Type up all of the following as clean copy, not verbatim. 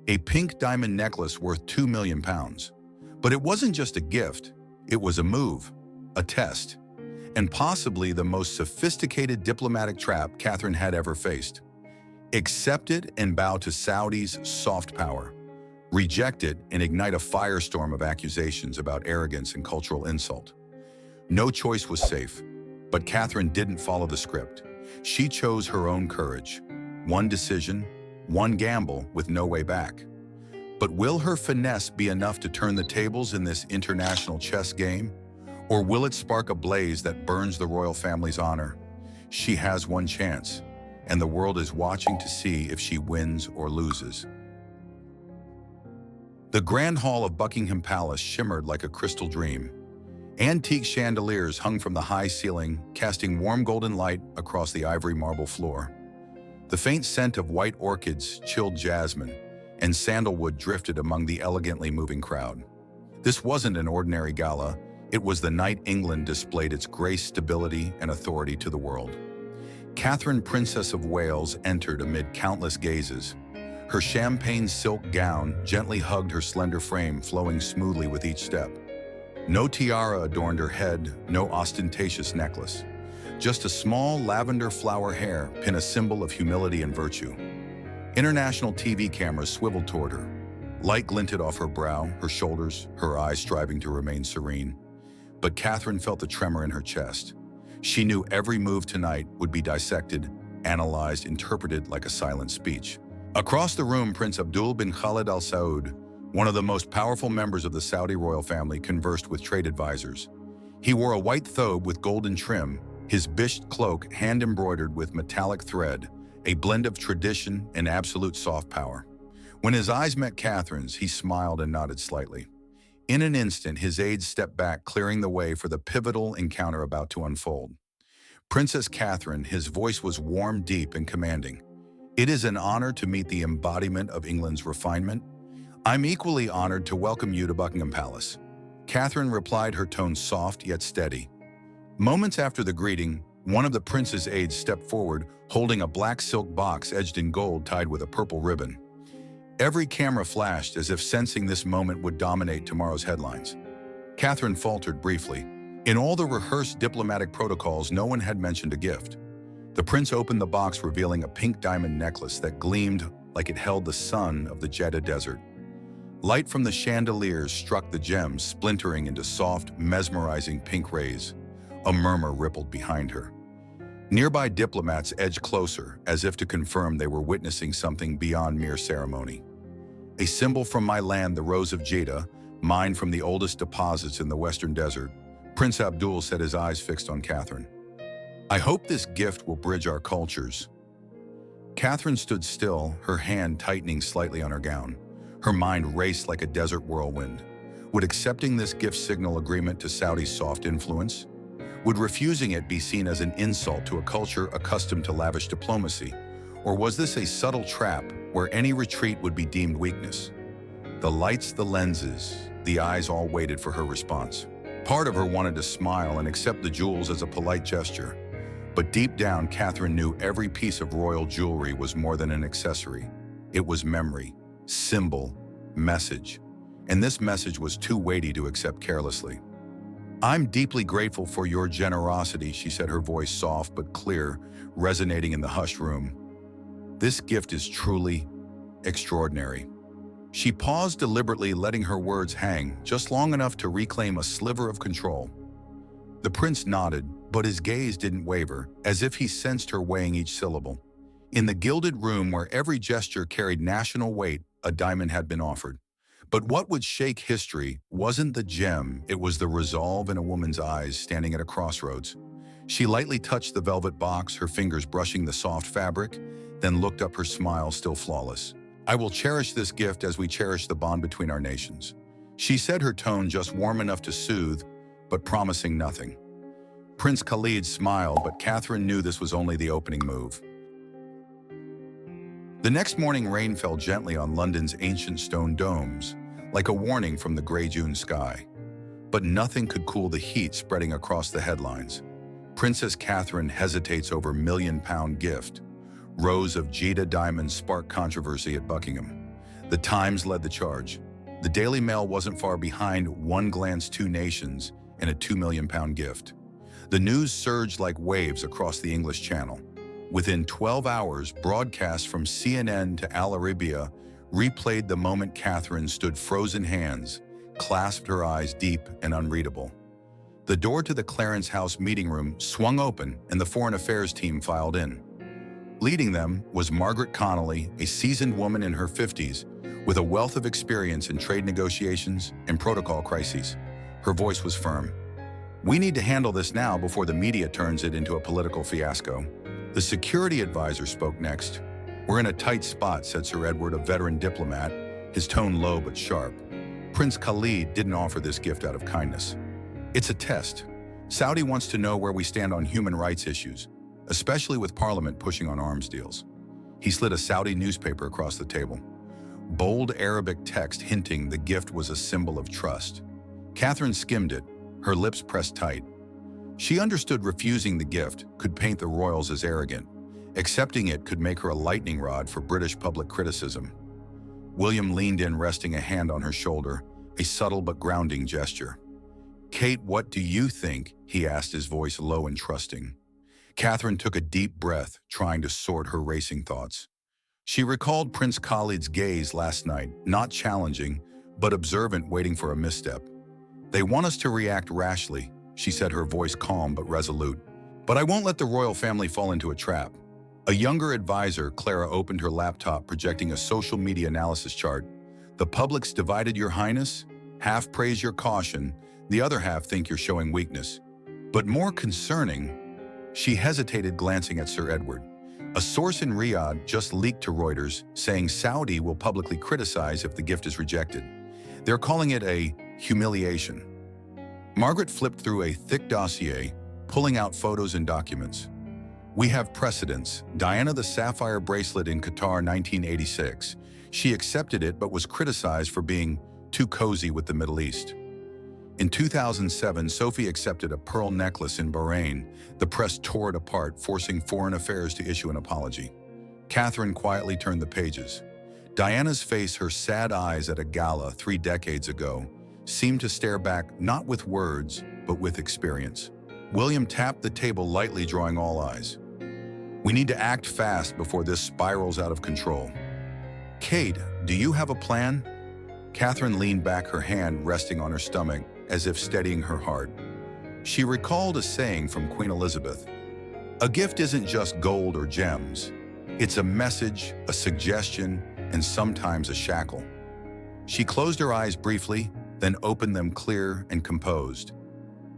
a pink diamond necklace worth £2 million. But it wasn't just a gift, it was a move, a test, and possibly the most sophisticated diplomatic trap Catherine had ever faced. Accept it and bow to Saudi's soft power. Reject it and ignite a firestorm of accusations about arrogance and cultural insult. No choice was safe, but Catherine didn't follow the script. She chose her own courage. One decision, one gamble with no way back. But will her finesse be enough to turn the tables in this international chess game? Or will it spark a blaze that burns the royal family's honor? She has one chance, and the world is watching to see if she wins or loses. The Grand Hall of Buckingham Palace shimmered like a crystal dream. Antique chandeliers hung from the high ceiling, casting warm golden light across the ivory marble floor. The faint scent of white orchids, chilled jasmine, and sandalwood drifted among the elegantly moving crowd. This wasn't an ordinary gala. It was the night England displayed its grace, stability, and authority to the world. Catherine, Princess of Wales, entered amid countless gazes. Her champagne silk gown gently hugged her slender frame, flowing smoothly with each step. No tiara adorned her head, no ostentatious necklace. Just a small lavender flower hair pin, a symbol of humility and virtue. International TV cameras swiveled toward her. Light glinted off her brow, her shoulders, her eyes striving to remain serene. But Catherine felt the tremor in her chest. She knew every move tonight would be dissected, analyzed, interpreted like a silent speech. Across the room, Prince Abdul bin Khalid Al Saud, one of the most powerful members of the Saudi royal family, conversed with trade advisors. He wore a white thobe with golden trim, his bisht cloak hand-embroidered with metallic thread, a blend of tradition and absolute soft power. When his eyes met Catherine's, he smiled and nodded slightly. In an instant, his aides stepped back, clearing the way for the pivotal encounter about to unfold. Princess Catherine, his voice was warm, deep, and commanding. "It is an honor to meet the embodiment of England's refinement. I'm equally honored to welcome you to Buckingham Palace." Catherine replied, her tone soft yet steady. Moments after the greeting, one of the prince's aides stepped forward, holding a black silk box edged in gold tied with a purple ribbon. Every camera flashed, as if sensing this moment would dominate tomorrow's headlines. Catherine faltered briefly. In all the rehearsed diplomatic protocols, no one had mentioned a gift. The prince opened the box, revealing a pink diamond necklace that gleamed like it held the sun of the Jeddah desert. Light from the chandeliers struck the gems, splintering into soft, mesmerizing pink rays. A murmur rippled behind her. Nearby diplomats edged closer, as if to confirm they were witnessing something beyond mere ceremony. "A symbol from my land, the Rose of Jeddah, mined from the oldest deposits in the Western Desert," Prince Abdul said, his eyes fixed on Catherine. "I hope this gift will bridge our cultures." Catherine stood still, her hand tightening slightly on her gown. Her mind raced like a desert whirlwind. Would accepting this gift signal agreement to Saudi's soft influence? Would refusing it be seen as an insult to a culture accustomed to lavish diplomacy? Or was this a subtle trap where any retreat would be deemed weakness? The lights, the lenses, the eyes all waited for her response. Part of her wanted to smile and accept the jewels as a polite gesture. But deep down, Catherine knew every piece of royal jewelry was more than an accessory. It was memory, symbol, message. And this message was too weighty to accept carelessly. "I'm deeply grateful for your generosity," she said, her voice soft but clear, resonating in the hushed room. "This gift is truly extraordinary." She paused deliberately, letting her words hang, just long enough to reclaim a sliver of control. The prince nodded, but his gaze didn't waver, as if he sensed her weighing each syllable. In the gilded room where every gesture carried national weight, a diamond had been offered. But what would shake history wasn't the gem, it was the resolve in a woman's eyes standing at a crossroads. She lightly touched the velvet box, her fingers brushing the soft fabric, then looked up, her smile still flawless. "I will cherish this gift as we cherish the bond between our nations," she said, her tone just warm enough to soothe, but promising nothing. Prince Khalid smiled, but Catherine knew this was only the opening move. The next morning, rain fell gently on London's ancient stone domes, like a warning from the gray June sky. But nothing could cool the heat spreading across the headlines. Princess Catherine hesitates over £1 million gift. Rows of Jeddah diamonds spark controversy at Buckingham. The Times led the charge. The Daily Mail wasn't far behind. One glance, two nations, and a £2 million gift. The news surged like waves across the English Channel. Within 12 hours, broadcasts from CNN to Al Arabiya replayed the moment Catherine stood frozen hands, clasped her eyes deep and unreadable. The door to the Clarence House meeting room swung open and the Foreign Affairs team filed in. Leading them was Margaret Connolly, a seasoned woman in her 50s, with a wealth of experience in trade negotiations and protocol crises. Her voice was firm. "We need to handle this now before the media turns it into a political fiasco." The security advisor spoke next. "We're in a tight spot," said Sir Edward, a veteran diplomat, his tone low but sharp. "Prince Khalid didn't offer this gift out of kindness. It's a test. Saudi wants to know where we stand on human rights issues, especially with Parliament pushing on arms deals." He slid a Saudi newspaper across the table. Bold Arabic text hinting the gift was a symbol of trust. Catherine skimmed it, her lips pressed tight. She understood refusing the gift could paint the royals as arrogant. Accepting it could make her a lightning rod for British public criticism. William leaned in, resting a hand on her shoulder, a subtle but grounding gesture. "Kate, what do you think?" he asked, his voice low and trusting. Catherine took a deep breath, trying to sort her racing thoughts. She recalled Prince Khalid's gaze last night, not challenging, but observant, waiting for a misstep. "They want us to react rashly," she said, her voice calm but resolute. "But I won't let the royal family fall into a trap." A younger advisor, Clara, opened her laptop, projecting a social media analysis chart. "The public's divided, Your Highness. Half praise your caution, the other half think you're showing weakness. But more concerning," she hesitated, glancing at Sir Edward. "A source in Riyadh just leaked to Reuters, saying Saudi will publicly criticize if the gift is rejected. They're calling it a humiliation." Margaret flipped through a thick dossier, pulling out photos and documents. "We have precedents. Diana, the sapphire bracelet in Qatar 1986. She accepted it but was criticized for being too cozy with the Middle East. In 2007, Sophie accepted a pearl necklace in Bahrain. The press tore it apart, forcing Foreign Affairs to issue an apology." Catherine quietly turned the pages. Diana's face, her sad eyes at a gala 3 decades ago, seemed to stare back not with words, but with experience. William tapped the table lightly, drawing all eyes. "We need to act fast before this spirals out of control." "Kate, do you have a plan?" Catherine leaned back, her hand resting on her stomach, as if steadying her heart. She recalled a saying from Queen Elizabeth. "A gift isn't just gold or gems. It's a message, a suggestion, and sometimes a shackle." She closed her eyes briefly, then opened them clear and composed.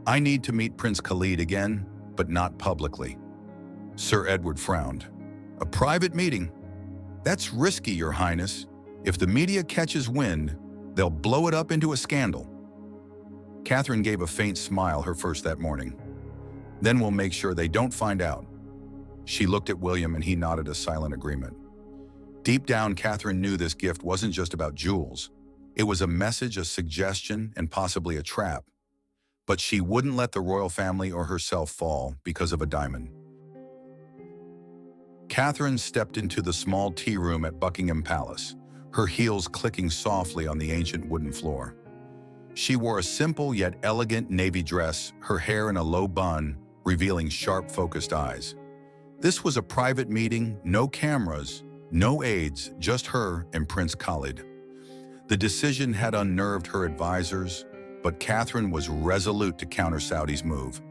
"I need to meet Prince Khalid again, but not publicly." Sir Edward frowned. "A private meeting? That's risky, Your Highness. If the media catches wind, they'll blow it up into a scandal." Catherine gave a faint smile, her first that morning. "Then we'll make sure they don't find out." She looked at William and he nodded a silent agreement. Deep down, Catherine knew this gift wasn't just about jewels. It was a message, a suggestion, and possibly a trap. But she wouldn't let the royal family or herself fall because of a diamond. Catherine stepped into the small tea room at Buckingham Palace, her heels clicking softly on the ancient wooden floor. She wore a simple yet elegant navy dress, her hair in a low bun, revealing sharp, focused eyes. This was a private meeting, no cameras, no aides, just her and Prince Khalid. The decision had unnerved her advisors, but Catherine was resolute to counter Saudi's move.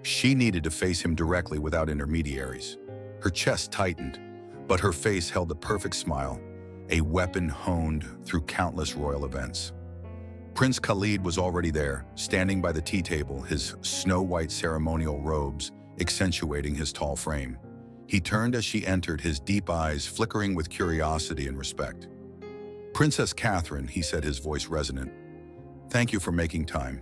She needed to face him directly without intermediaries. Her chest tightened, but her face held the perfect smile, a weapon honed through countless royal events. Prince Khalid was already there, standing by the tea table, his snow-white ceremonial robes accentuating his tall frame. He turned as she entered, his deep eyes flickering with curiosity and respect. "Princess Catherine," he said, his voice resonant. "Thank you for making time."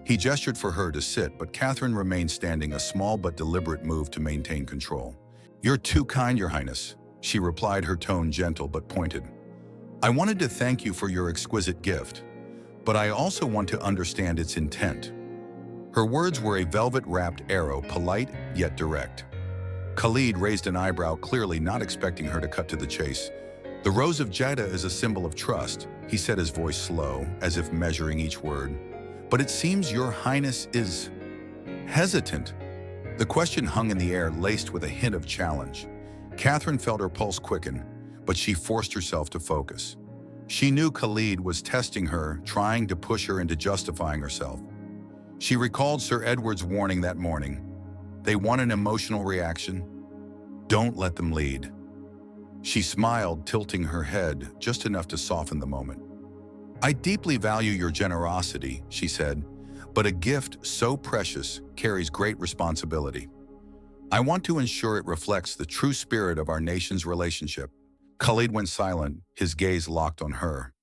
He gestured for her to sit, but Catherine remained standing, a small but deliberate move to maintain control. "You're too kind, Your Highness," she replied, her tone gentle but pointed. "I wanted to thank you for your exquisite gift, but I also want to understand its intent." Her words were a velvet-wrapped arrow, polite yet direct. Khalid raised an eyebrow, clearly not expecting her to cut to the chase. The rose of Jeddah is a symbol of trust, he said, his voice slow, as if measuring each word. But it seems your highness is hesitant. The question hung in the air, laced with a hint of challenge. Catherine felt her pulse quicken, but she forced herself to focus. She knew Khalid was testing her, trying to push her into justifying herself. She recalled Sir Edward's warning that morning. They want an emotional reaction. Don't let them lead. She smiled, tilting her head just enough to soften the moment. I deeply value your generosity, she said, but a gift so precious carries great responsibility. I want to ensure it reflects the true spirit of our nation's relationship. Khalid went silent, his gaze locked on her.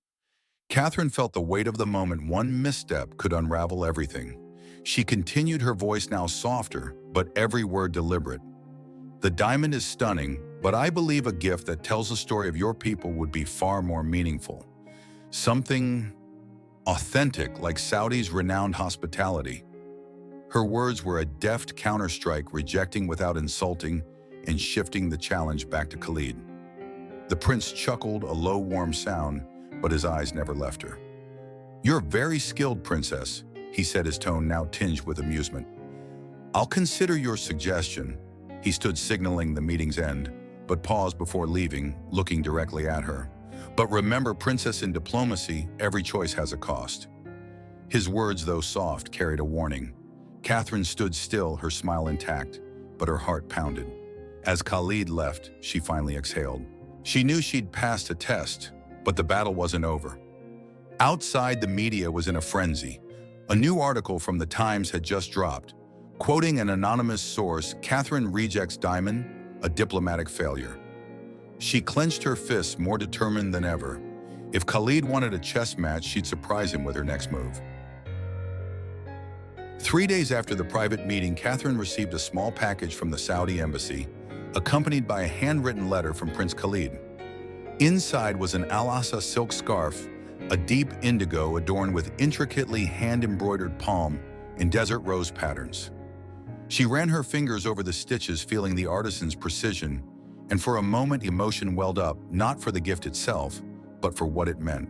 Catherine felt the weight of the moment. One misstep could unravel everything. She continued, her voice now softer, but every word deliberate. The diamond is stunning, but I believe a gift that tells the story of your people would be far more meaningful. Something authentic, like Saudi's renowned hospitality. Her words were a deft counterstrike, rejecting without insulting and shifting the challenge back to Khalid. The prince chuckled, a low, warm sound, but his eyes never left her. You're very skilled, princess, he said, his tone now tinged with amusement. I'll consider your suggestion. He stood, signaling the meeting's end, but paused before leaving, looking directly at her. But remember, princess, in diplomacy, every choice has a cost. His words, though soft, carried a warning. Catherine stood still, her smile intact, but her heart pounded. As Khalid left, she finally exhaled. She knew she'd passed a test, but the battle wasn't over. Outside, the media was in a frenzy. A new article from the Times had just dropped. Quoting an anonymous source, Catherine rejects diamond, a diplomatic failure. She clenched her fists, more determined than ever. If Khalid wanted a chess match, she'd surprise him with her next move. 3 days after the private meeting, Catherine received a small package from the Saudi embassy, accompanied by a handwritten letter from Prince Khalid. Inside was an Al-Ahsa silk scarf, a deep indigo adorned with intricately hand-embroidered palm and desert rose patterns. She ran her fingers over the stitches, feeling the artisan's precision, and for a moment emotion welled up, not for the gift itself, but for what it meant.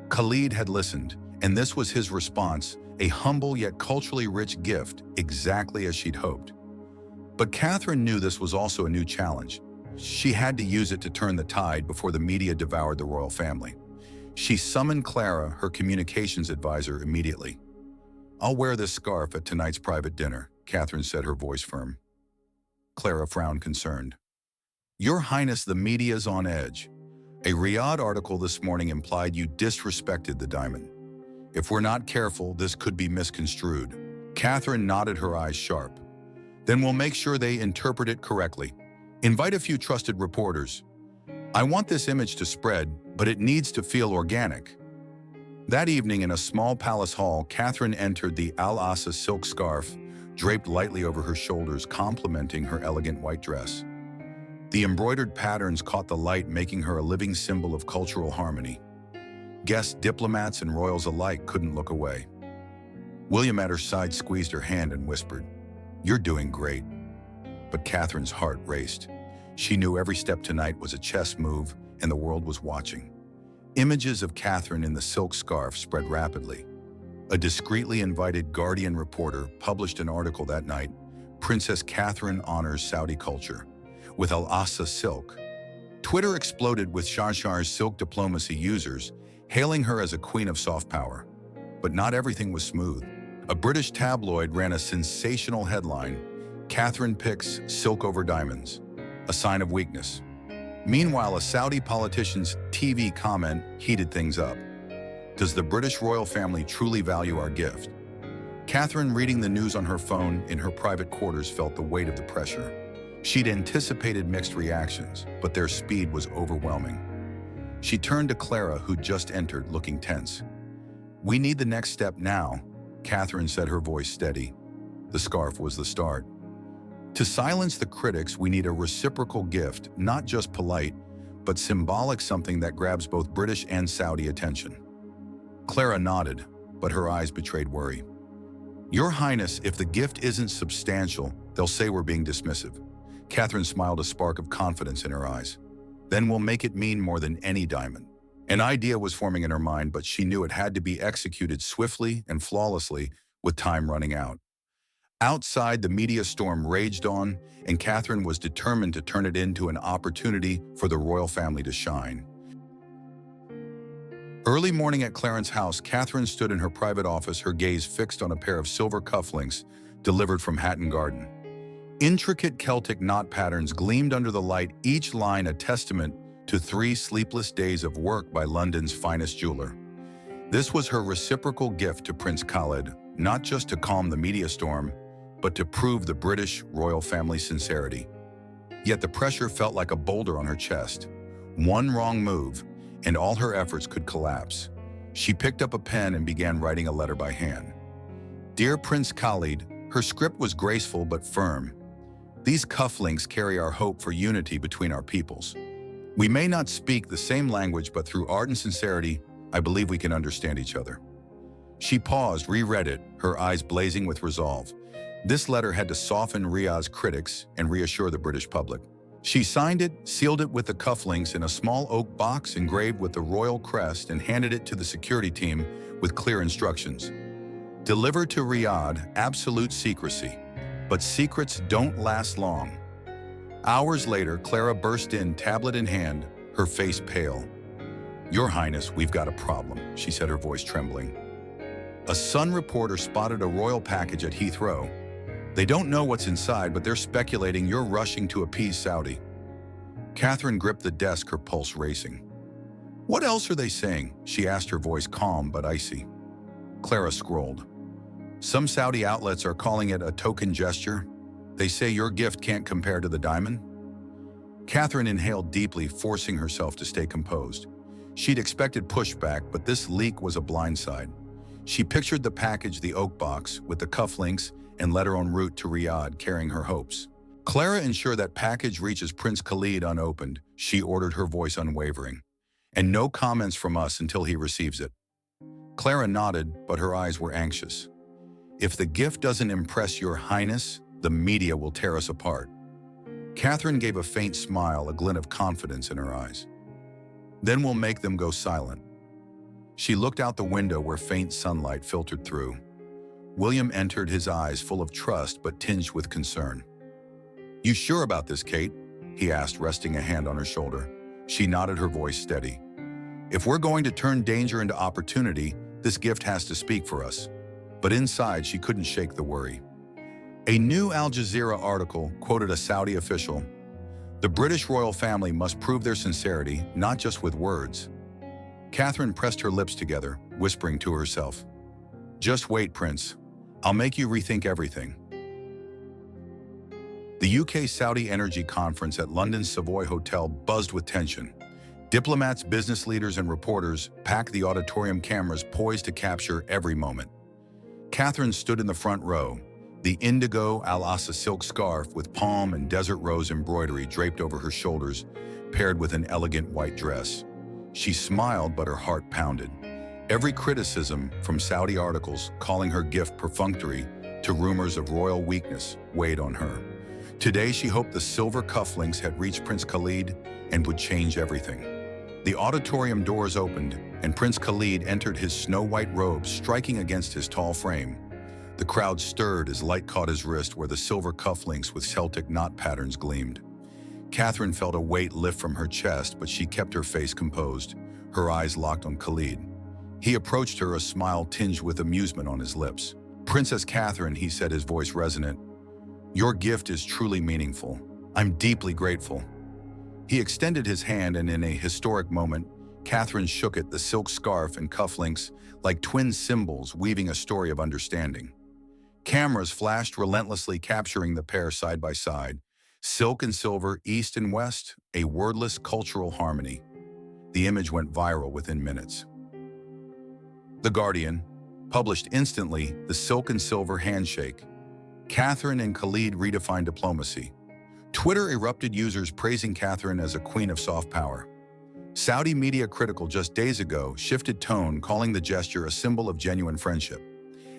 Khalid had listened, and this was his response, a humble yet culturally rich gift, exactly as she'd hoped. But Catherine knew this was also a new challenge. She had to use it to turn the tide before the media devoured the royal family. She summoned Clara, her communications advisor, immediately. I'll wear this scarf at tonight's private dinner, Catherine said, her voice firm. Clara frowned, concerned. Your Highness, the media's on edge. A Riyadh article this morning implied you disrespected the diamond. If we're not careful, this could be misconstrued. Catherine nodded, her eyes sharp. Then we'll make sure they interpret it correctly. Invite a few trusted reporters. I want this image to spread, but it needs to feel organic. That evening, in a small palace hall, Catherine entered the Al-Ahsa silk scarf, draped lightly over her shoulders, complementing her elegant white dress. The embroidered patterns caught the light, making her a living symbol of cultural harmony. Guests, diplomats, and royals alike couldn't look away. William at her side squeezed her hand and whispered, You're doing great. But Catherine's heart raced. She knew every step tonight was a chess move, and the world was watching. Images of Catherine in the silk scarf spread rapidly. A discreetly invited Guardian reporter published an article that night, Princess Catherine Honors Saudi Culture, with Al-Ahsa silk. Twitter exploded with Shahshar's silk diplomacy users, hailing her as a queen of soft power. But not everything was smooth. A British tabloid ran a sensational headline, Catherine picks silk over diamonds, a sign of weakness. Meanwhile, a Saudi politician's TV comment heated things up. Does the British royal family truly value our gift? Catherine, reading the news on her phone in her private quarters, felt the weight of the pressure. She'd anticipated mixed reactions, but their speed was overwhelming. She turned to Clara, who'd just entered, looking tense. We need the next step now, Catherine said, her voice steady. The scarf was the start. To silence the critics, we need a reciprocal gift, not just polite, but symbolic, something that grabs both British and Saudi attention. Clara nodded, but her eyes betrayed worry. Your Highness, if the gift isn't substantial, they'll say we're being dismissive. Catherine smiled, a spark of confidence in her eyes. Then we'll make it mean more than any diamond. An idea was forming in her mind, but she knew it had to be executed swiftly and flawlessly with time running out. Outside, the media storm raged on, and Catherine was determined to turn it into an opportunity for the royal family to shine. Early morning at Clarence's house, Catherine stood in her private office, her gaze fixed on a pair of silver cufflinks delivered from Hatton Garden. Intricate Celtic knot patterns gleamed under the light, each line a testament to 3 sleepless days of work by London's finest jeweler. This was her reciprocal gift to Prince Khalid, not just to calm the media storm, but to prove the British royal family's sincerity. Yet the pressure felt like a boulder on her chest. One wrong move, and all her efforts could collapse. She picked up a pen and began writing a letter by hand. Dear Prince Khalid, her script was graceful but firm. These cufflinks carry our hope for unity between our peoples. We may not speak the same language, but through art and sincerity, I believe we can understand each other. She paused, reread it, her eyes blazing with resolve. This letter had to soften Riyadh's critics and reassure the British public. She signed it, sealed it with the cufflinks in a small oak box engraved with the royal crest, and handed it to the security team with clear instructions. Deliver to Riyadh, absolute secrecy. But secrets don't last long. Hours later, Clara burst in, tablet in hand, her face pale. Your Highness, we've got a problem, she said, her voice trembling. A Sun reporter spotted a royal package at Heathrow. They don't know what's inside, but they're speculating you're rushing to appease Saudi. Catherine gripped the desk, her pulse racing. What else are they saying? She asked, her voice calm but icy. Clara scrolled. Some Saudi outlets are calling it a token gesture. They say your gift can't compare to the diamond. Catherine inhaled deeply, forcing herself to stay composed. She'd expected pushback, but this leak was a blindside. She pictured the package, the oak box, with the cufflinks, and led her en route to Riyadh, carrying her hopes. Clara, ensure that package reaches Prince Khalid unopened, she ordered, her voice unwavering. And no comments from us until he receives it. Clara nodded, but her eyes were anxious. If the gift doesn't impress your Highness, the media will tear us apart. Catherine gave a faint smile, a glint of confidence in her eyes. Then we'll make them go silent. She looked out the window where faint sunlight filtered through. William entered, his eyes full of trust but tinged with concern. You sure about this, Kate? He asked, resting a hand on her shoulder. She nodded, her voice steady. If we're going to turn danger into opportunity, this gift has to speak for us. But inside, she couldn't shake the worry. A new Al Jazeera article quoted a Saudi official. The British royal family must prove their sincerity, not just with words. Catherine pressed her lips together, whispering to herself, Just wait, Prince. I'll make you rethink everything. The UK-Saudi Energy Conference at London's Savoy Hotel buzzed with tension. Diplomats, business leaders, and reporters packed the auditorium, cameras poised to capture every moment. Catherine stood in the front row, the indigo Al-Ahsa silk scarf with palm and desert rose embroidery draped over her shoulders, paired with an elegant white dress. She smiled, but her heart pounded. Every criticism, from Saudi articles calling her gift perfunctory to rumors of royal weakness, weighed on her. Today, she hoped the silver cufflinks had reached Prince Khalid and would change everything. The auditorium doors opened, and Prince Khalid entered, his snow-white robe striking against his tall frame. The crowd stirred as light caught his wrist where the silver cufflinks with Celtic-knot patterns gleamed. Catherine felt a weight lift from her chest, but she kept her face composed, her eyes locked on Khalid. He approached her, a smile tinged with amusement on his lips. Princess Catherine, he said, his voice resonant, your gift is truly meaningful. I'm deeply grateful. He extended his hand, and in a historic moment, Catherine shook it, the silk scarf and cufflinks like twin symbols weaving a story of understanding. Cameras flashed relentlessly, capturing the pair side by side. Silk and silver, east and west, a wordless cultural harmony. The image went viral within minutes. The Guardian published instantly the silk and silver handshake. Catherine and Khalid redefined diplomacy. Twitter erupted, users praising Catherine as a queen of soft power. Saudi media, critical just days ago, shifted tone, calling the gesture a symbol of genuine friendship.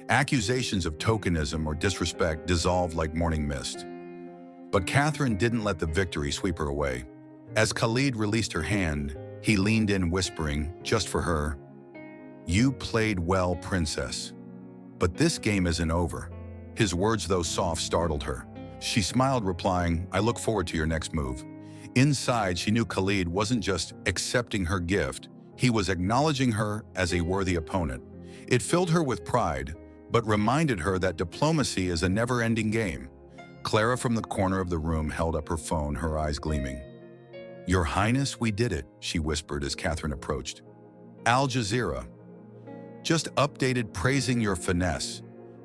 Accusations of tokenism or disrespect dissolved like morning mist. But Catherine didn't let the victory sweep her away. As Khalid released her hand, he leaned in whispering, just for her, "You played well, princess. But this game isn't over." His words, though soft, startled her. She smiled, replying, "I look forward to your next move." Inside, she knew Khalid wasn't just accepting her gift, he was acknowledging her as a worthy opponent. It filled her with pride, but reminded her that diplomacy is a never-ending game. Clara from the corner of the room held up her phone, her eyes gleaming. "Your Highness, we did it," she whispered as Catherine approached. "Al Jazeera just updated praising your finesse.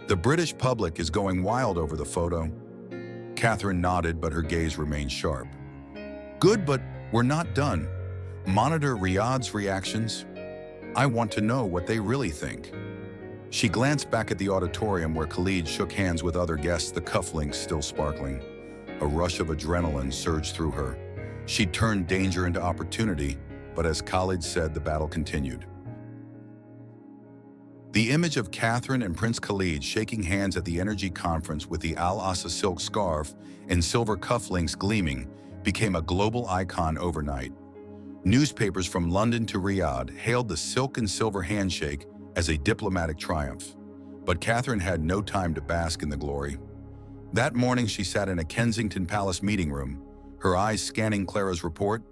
The British public is going wild over the photo." Catherine nodded, but her gaze remained sharp. "Good, but we're not done. Monitor Riyadh's reactions. I want to know what they really think." She glanced back at the auditorium where Khalid shook hands with other guests, the cufflinks still sparkling. A rush of adrenaline surged through her. She turned danger into opportunity, but as Khalid said, the battle continued. The image of Catherine and Prince Khalid shaking hands at the Energy Conference with the Al-Ahsa silk scarf and silver cufflinks gleaming became a global icon overnight. Newspapers from London to Riyadh hailed the silk and silver handshake as a diplomatic triumph. But Catherine had no time to bask in the glory. That morning, she sat in a Kensington Palace meeting room, her eyes scanning Clara's report.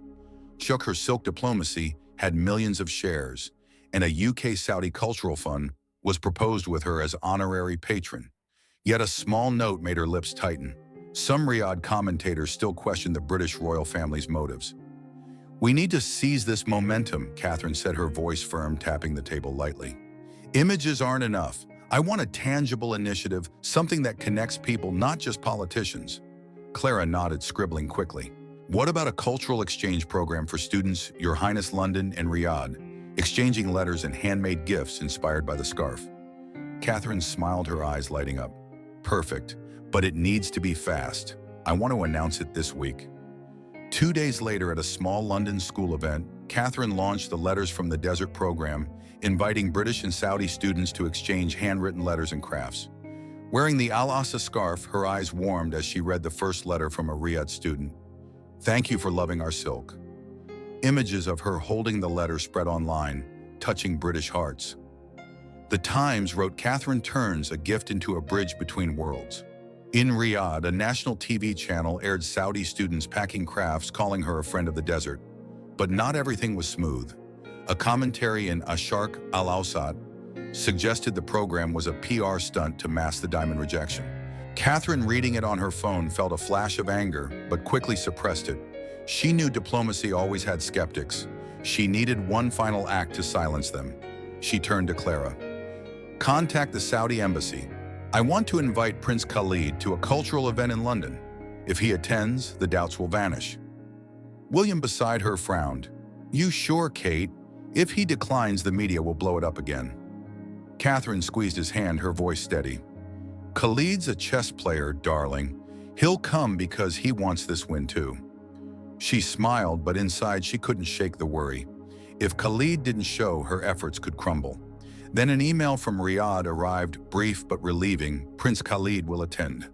Shook her silk diplomacy had millions of shares, and a UK-Saudi cultural fund was proposed with her as honorary patron. Yet a small note made her lips tighten. Some Riyadh commentators still questioned the British royal family's motives. "We need to seize this momentum," Catherine said, her voice firm, tapping the table lightly. "Images aren't enough. I want a tangible initiative, something that connects people, not just politicians." Clara nodded, scribbling quickly. "What about a cultural exchange program for students, Your Highness London and Riyadh, exchanging letters and handmade gifts inspired by the scarf?" Catherine smiled, her eyes lighting up. "Perfect, but it needs to be fast. I want to announce it this week." 2 days later, at a small London school event, Catherine launched the Letters from the Desert program, inviting British and Saudi students to exchange handwritten letters and crafts. Wearing the Al-Ahsa scarf, her eyes warmed as she read the first letter from a Riyadh student. "Thank you for loving our silk." Images of her holding the letter spread online, touching British hearts. The Times wrote, "Catherine turns a gift into a bridge between worlds." In Riyadh, a national TV channel aired Saudi students packing crafts, calling her a friend of the desert. But not everything was smooth. A commentary in Asharq Al-Awsat suggested the program was a PR stunt to mask the diamond rejection. Catherine, reading it on her phone, felt a flash of anger, but quickly suppressed it. She knew diplomacy always had skeptics. She needed one final act to silence them. She turned to Clara. "Contact the Saudi embassy. I want to invite Prince Khalid to a cultural event in London. If he attends, the doubts will vanish." William beside her frowned. "You sure, Kate? If he declines, the media will blow it up again." Catherine squeezed his hand, her voice steady. "Khalid's a chess player, darling. He'll come because he wants this win too." She smiled, but inside she couldn't shake the worry. If Khalid didn't show, her efforts could crumble. Then an email from Riyadh arrived, brief but relieving. "Prince Khalid will attend.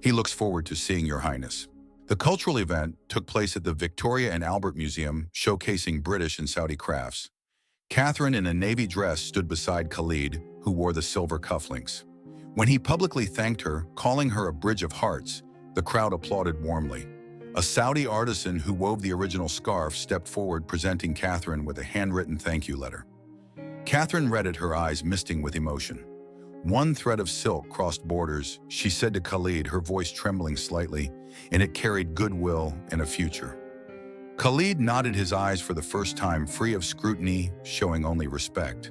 He looks forward to seeing Your Highness." The cultural event took place at the Victoria and Albert Museum, showcasing British and Saudi crafts. Catherine, in a navy dress, stood beside Khalid, who wore the silver cufflinks. When he publicly thanked her, calling her a bridge of hearts, the crowd applauded warmly. A Saudi artisan who wove the original scarf stepped forward, presenting Catherine with a handwritten thank you letter. Catherine read it, her eyes misting with emotion. "One thread of silk crossed borders," she said to Khalid, her voice trembling slightly, "and it carried goodwill and a future." Khalid nodded, his eyes for the first time free of scrutiny, showing only respect.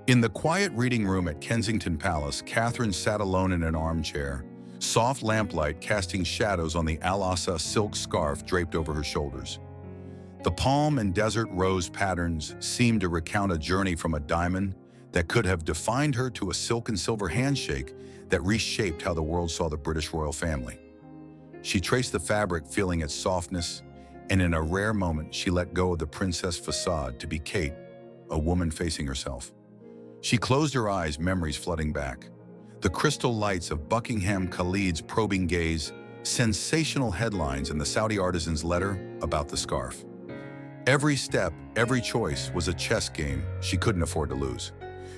In the quiet reading room at Kensington Palace, Catherine sat alone in an armchair, soft lamplight casting shadows on the Al-Ahsa silk scarf draped over her shoulders. The palm and desert rose patterns seemed to recount a journey from a diamond that could have defined her to a silk and silver handshake that reshaped how the world saw the British royal family. She traced the fabric, feeling its softness, and in a rare moment, she let go of the princess facade to be Kate, a woman facing herself. She closed her eyes, memories flooding back. The crystal lights of Buckingham, Khalid's probing gaze, sensational headlines in the Saudi artisan's letter about the scarf. Every step, every choice was a chess game she couldn't afford to lose.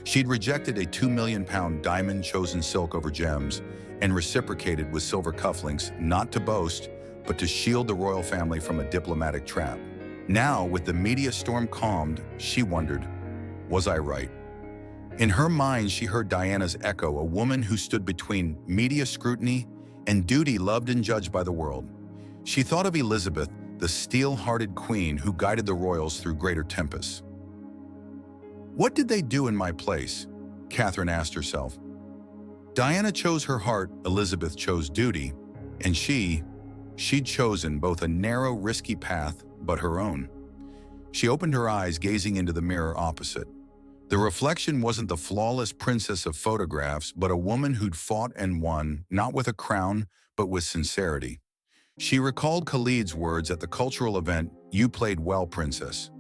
She'd rejected a 2 million pound diamond chosen silk over gems and reciprocated with silver cufflinks, not to boast, but to shield the royal family from a diplomatic trap. Now, with the media storm calmed, she wondered, was I right? In her mind, she heard Diana's echo, a woman who stood between media scrutiny and duty loved and judged by the world. She thought of Elizabeth, the steel-hearted queen who guided the royals through greater tempests. What did they do in my place? Catherine asked herself. Diana chose her heart, Elizabeth chose duty, and she'd chosen both a narrow, risky path, but her own. She opened her eyes, gazing into the mirror opposite. The reflection wasn't the flawless princess of photographs, but a woman who'd fought and won, not with a crown, but with sincerity. She recalled Khalid's words at the cultural event, "You played well, princess."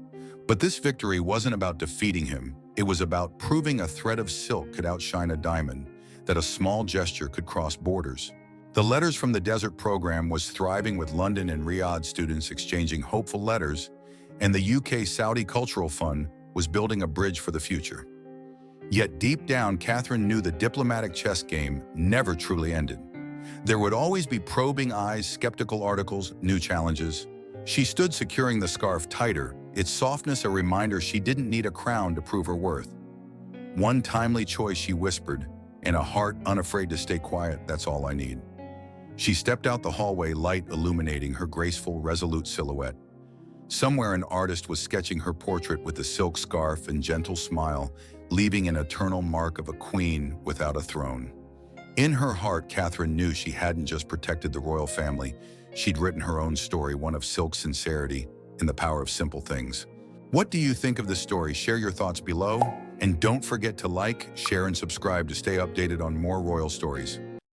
But this victory wasn't about defeating him. It was about proving a thread of silk could outshine a diamond, that a small gesture could cross borders. The Letters from the Desert program was thriving, with London and Riyadh students exchanging hopeful letters, and the UK Saudi Cultural Fund was building a bridge for the future. Yet deep down, Catherine knew the diplomatic chess game never truly ended. There would always be probing eyes, skeptical articles, new challenges. She stood securing the scarf tighter, its softness a reminder she didn't need a crown to prove her worth. One timely choice, she whispered, in a heart unafraid to stay quiet, "That's all I need." She stepped out the hallway, light illuminating her graceful, resolute silhouette. Somewhere an artist was sketching her portrait with a silk scarf and gentle smile, leaving an eternal mark of a queen without a throne. In her heart, Catherine knew she hadn't just protected the royal family. She'd written her own story, one of silk sincerity and the power of simple things. What do you think of this story? Share your thoughts below. And don't forget to like, share, and subscribe to stay updated on more royal stories.